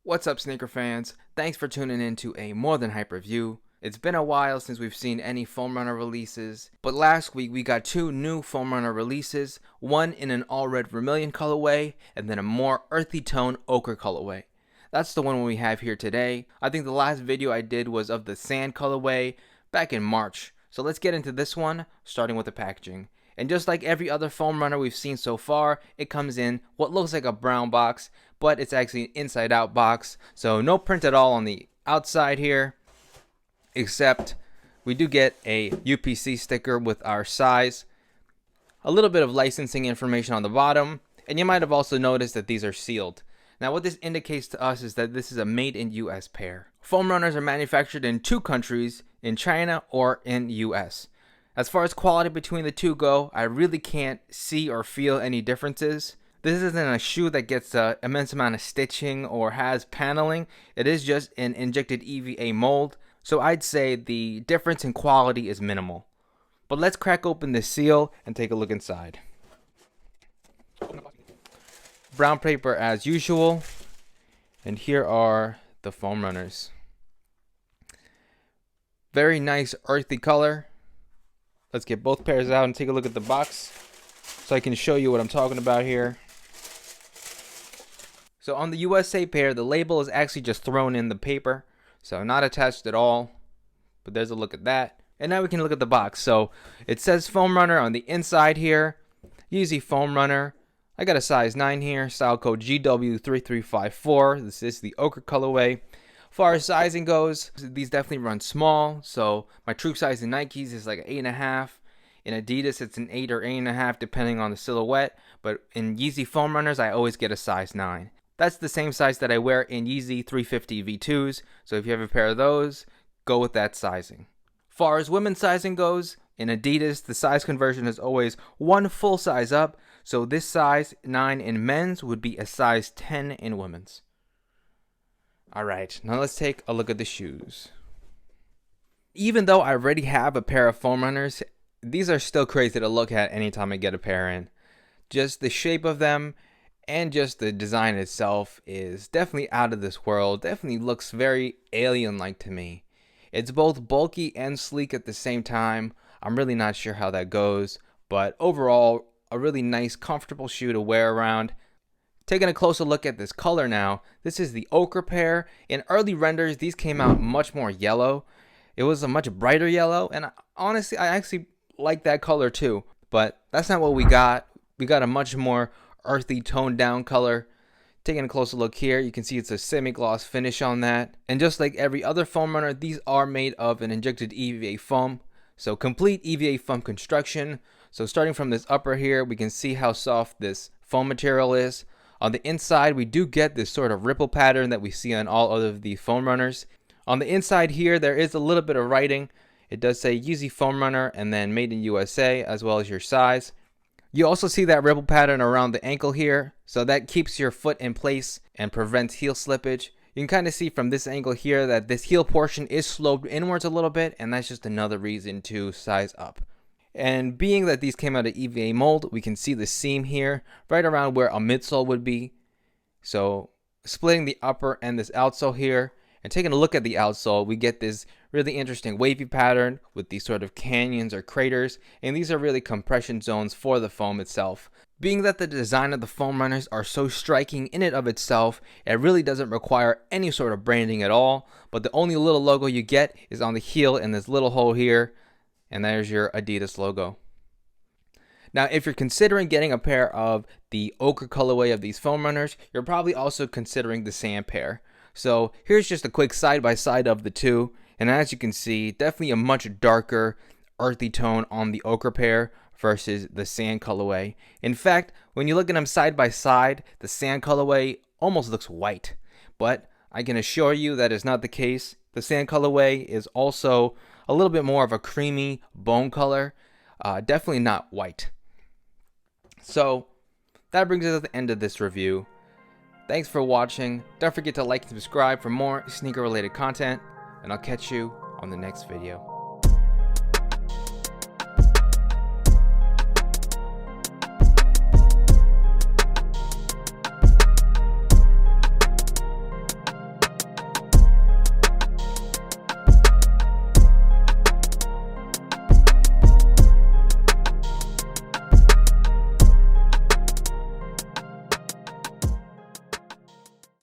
What's up, sneaker fans? Thanks for tuning in to a More Than Hype review. It's been a while since we've seen any foam runner releases, but last week we got two new foam runner releases, one in an all red vermilion colorway and then a more earthy tone ochre colorway. That's the one we have here today. I think the last video I did was of the sand colorway back in March. So let's get into this one, starting with the packaging. And just like every other foam runner we've seen so far, it comes in what looks like a brown box, but it's actually an inside out box. So no print at all on the outside here, except we do get a UPC sticker with our size, a little bit of licensing information on the bottom, and you might have also noticed that these are sealed. Now what this indicates to us is that this is a made in US pair. Foam runners are manufactured in two countries, in China or in US. As far as quality between the two go, I really can't see or feel any differences. This isn't a shoe that gets an immense amount of stitching or has paneling. It is just an injected EVA mold, so I'd say the difference in quality is minimal. But let's crack open the seal and take a look inside. Brown paper as usual, and here are the foam runners. Very nice earthy color. Let's get both pairs out and take a look at the box so I can show you what I'm talking about here. So on the USA pair, the label is actually just thrown in the paper, so not attached at all, but there's a look at that. And now we can look at the box. So it says foam runner on the inside here, Yeezy foam runner. I got a size 9 here, style code GW3354. This is the ochre colorway. As far as sizing goes, these definitely run small, so my true size in Nikes is like an 8.5. In Adidas, it's an 8 or 8.5 depending on the silhouette, but in Yeezy foam runners, I always get a size 9. That's the same size that I wear in Yeezy 350 V2s, so if you have a pair of those, go with that sizing. As far as women's sizing goes, in Adidas, the size conversion is always one full size up, so this size 9 in men's would be a size 10 in women's. Alright, now let's take a look at the shoes. Even though I already have a pair of foam runners, these are still crazy to look at anytime I get a pair in. Just the shape of them and just the design itself is definitely out of this world. Definitely looks very alien-like to me. It's both bulky and sleek at the same time. I'm really not sure how that goes, but overall, a really nice, comfortable shoe to wear around. Taking a closer look at this color now, this is the ochre pair. In early renders, these came out much more yellow. It was a much brighter yellow, and honestly, I actually like that color too. But that's not what we got. We got a much more earthy, toned down color. Taking a closer look here, you can see it's a semi-gloss finish on that. And just like every other foam runner, these are made of an injected EVA foam. So complete EVA foam construction. So starting from this upper here, we can see how soft this foam material is. On the inside, we do get this sort of ripple pattern that we see on all of the foam runners. On the inside here, there is a little bit of writing. It does say Yeezy foam runner and then made in USA, as well as your size. You also see that ripple pattern around the ankle here, so that keeps your foot in place and prevents heel slippage. You can kind of see from this angle here that this heel portion is sloped inwards a little bit, and that's just another reason to size up. And being that these came out of EVA mold, we can see the seam here right around where a midsole would be. So splitting the upper and this outsole here, and taking a look at the outsole, we get this really interesting wavy pattern with these sort of canyons or craters, and these are really compression zones for the foam itself. Being that the design of the foam runners are so striking in and of itself, it really doesn't require any sort of branding at all, but the only little logo you get is on the heel in this little hole here, and there's your Adidas logo. Now, if you're considering getting a pair of the ochre colorway of these foam runners, you're probably also considering the sand pair. So here's just a quick side-by-side of the two, and as you can see, definitely a much darker, earthy tone on the ochre pair versus the sand colorway. In fact, when you look at them side by side, the sand colorway almost looks white, but I can assure you that is not the case. The sand colorway is also a little bit more of a creamy bone color, definitely not white. So that brings us to the end of this review. Thanks for watching. Don't forget to like and subscribe for more sneaker related content, and I'll catch you on the next video.